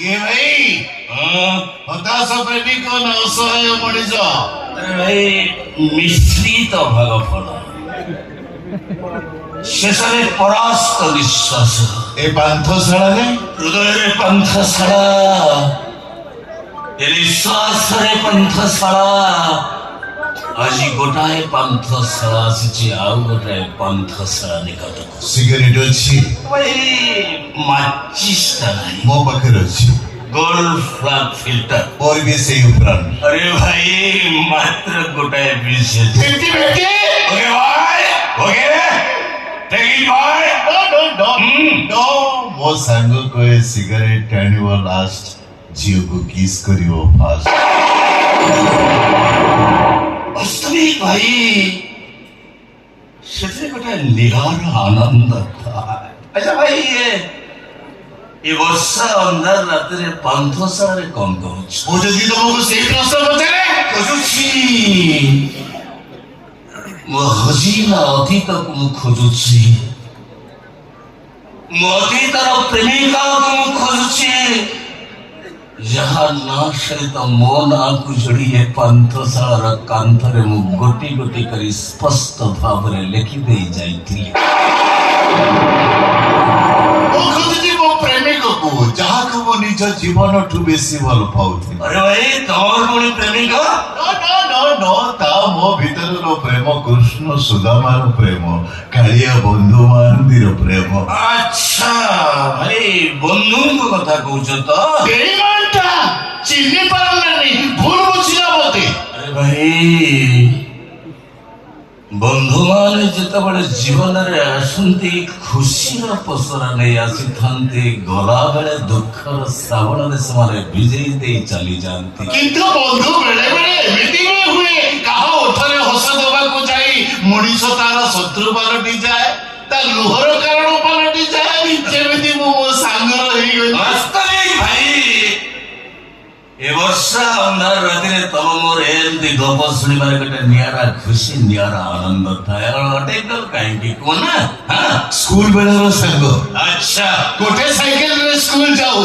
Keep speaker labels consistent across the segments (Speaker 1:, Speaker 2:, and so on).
Speaker 1: କିଏ ଭାଇ? ହତାଶ ପ୍ରେମିକ ନା ଅସହାୟ ମଣିଷ?
Speaker 2: ଭାଇ ମିଶ୍ରିତ ଭାଗ ଫଳ ଶେଷରେ ପରାସ୍ତ ନିଶ୍ୱାସ
Speaker 1: ଏ ପାନ୍ଥଶାଳାରେ
Speaker 2: ହୃଦୟରେ ପନ୍ଥଶାଳା ଏ ନିଶ୍ୱାସରେ ପନ୍ଥଶାଳା ଆଜି ଗୋଟାଏ ପାନ୍ଥଶାଳା ଆସିଛି ଆଉ ଗୋଟାଏ ପାନ୍ଥଶାଳା ନିକଟକୁ
Speaker 1: ସିଗାରେଟ ଅଛି?
Speaker 2: ଭାଇ ମାଚିସ୍ଟା ନାହିଁ
Speaker 1: ମୋ ପାଖରେ ଅଛି।
Speaker 2: ଗୋଲ୍ଡ ଫ୍ଲାଗ ଫିଲ୍ଟର
Speaker 1: ମୋର ବି ସେଇ ଉପରାନ୍ତ।
Speaker 2: अरे भाई मात्र गोटाए विषय
Speaker 1: ଫିଫ୍ଟି ଫିଫ୍ଟି?
Speaker 2: ओके भाई ओके टेक इट भाई
Speaker 1: No, ମୋ ସାଙ୍ଗ କହେ ସିଗାରେଟ ଟାଣିବ ଲାଷ୍ଟ, ଝିଅକୁ କିସ୍ କରିବ ଫାଷ୍ଟ।
Speaker 2: वास्तविक भाई ସେଥିରେ ଗୋଟେ ନିରାର ଆନନ୍ଦ ଥାଏ। ଆଚ୍ଛା ଭାଇ ଏ ବର୍ଷା ଅନ୍ଧାର ରାତିରେ ପାନ୍ଥଶାଳାରେ କଣ କରୁଛୁ?
Speaker 1: ମୁଁ ଯଦି ତମକୁ ସେଇ ପ୍ରଶ୍ନ ପଚାରେ,
Speaker 2: ଖୋଜୁଛି ମୋ ହଜିଲା ଅତୀତକୁ ମୁଁ ଖୋଜୁଛି, ମୋ ଅତୀତର ପ୍ରେମିକାକୁ ମୁଁ ଖୋଜୁଛି ଯାହା ନାଁ ସହିତ ମୋ ନାଁକୁ ଯୋଡ଼ି ଏ ପାନ୍ଥଶାଳାର କାନ୍ଥରେ ମୁଁ ଗୋଟି ଗୋଟି କରି ସ୍ପଷ୍ଟ ଭାବରେ ଲେଖିଦେଇ ଯାଇଥିଲି।
Speaker 1: ମୁଁ ଖୋଜୁଛି ମୋ ପ୍ରେମିକକୁ, ଯାହାକୁ ମୁଁ ନିଜ ଜୀବନଠୁ ବେଶୀ ଭଲ ପାଉଥିଲି।
Speaker 2: अरे भाई ତମର ପୁଣି ପ୍ରେମିକ?
Speaker 1: No, ତା ମୋ ଭିତରର ପ୍ରେମ କୃଷ୍ଣ ସୁଦାମାର ପ୍ରେମ, କାଳିଆ ବନ୍ଧୁ ମହାନ୍ତିର ପ୍ରେମ।
Speaker 2: ଆଚ୍ଛା ଭାଇ ବନ୍ଧୁଙ୍କ କଥା କହୁଛ ତ?
Speaker 1: ବେଇମାନଟା ଚିହ୍ନି ପାରୁନାନି, ଭୁଲ ବୁଝିଲା ମତେ।
Speaker 2: ଆରେ ଭାଇ ବନ୍ଧୁମାନେ ଯେତେବେଳେ ଜୀବନରେ ଆସନ୍ତି ଖୁସିର ପସରା ନେଇ ଆସିଥାନ୍ତି, ଗଲାବେଳେ ଦୁଃଖର ଶ୍ରାବଣରେ ସେମାନେ ଭିଜେଇ ଦେଇ ଚାଲିଯାଆନ୍ତି।
Speaker 1: କିନ୍ତୁ ବନ୍ଧୁ ବେଳେ ବେଳେ ଏମିତି ବି ହୁଏ, କାହା ଓଠରେ ହସ ଦେବାକୁ ଯାଇ ମଣିଷ ତାର ଶତ୍ରୁ ପାଲଟି ଯାଏ, ତା ଲୁହର କାରଣ ପାଲଟି ଯାଏ, ଯେମିତି ମୁଁ ମୋ ସାଙ୍ଗର ହେଇଗଲି।
Speaker 2: ବାସ୍ତବିକ ଭାଇ ଏ ବର୍ଷା ଅନ୍ଧାର ରାତିରେ ତମ ମୋର ଏମିତି ଗପ ଶୁଣିବାରେ ଗୋଟେ ନିଆରା ଖୁସି ନିଆରା ଆନନ୍ଦ ଥାଏ। ଅଟେକଲ କାହିଁକି କୁହ ନା?
Speaker 1: ସ୍କୁଲ ବେଳର ସାଙ୍ଗ,
Speaker 2: ଆଚ୍ଛା
Speaker 1: ଗୋଟେ ସାଇକେଲରେ ସ୍କୁଲ ଯାଉ,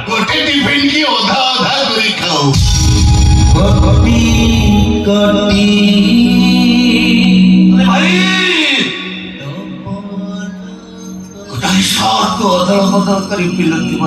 Speaker 1: ଗୋଟେ ଟିଫିନ କି ଅଧା ଅଧା କରି ଖାଉ।
Speaker 2: କଟି କଟି ଭାଇ ଗୋଟାଏ ସର୍ଟ ଅଦଳ ବଦଳ କରି ପିଲୁଥିବ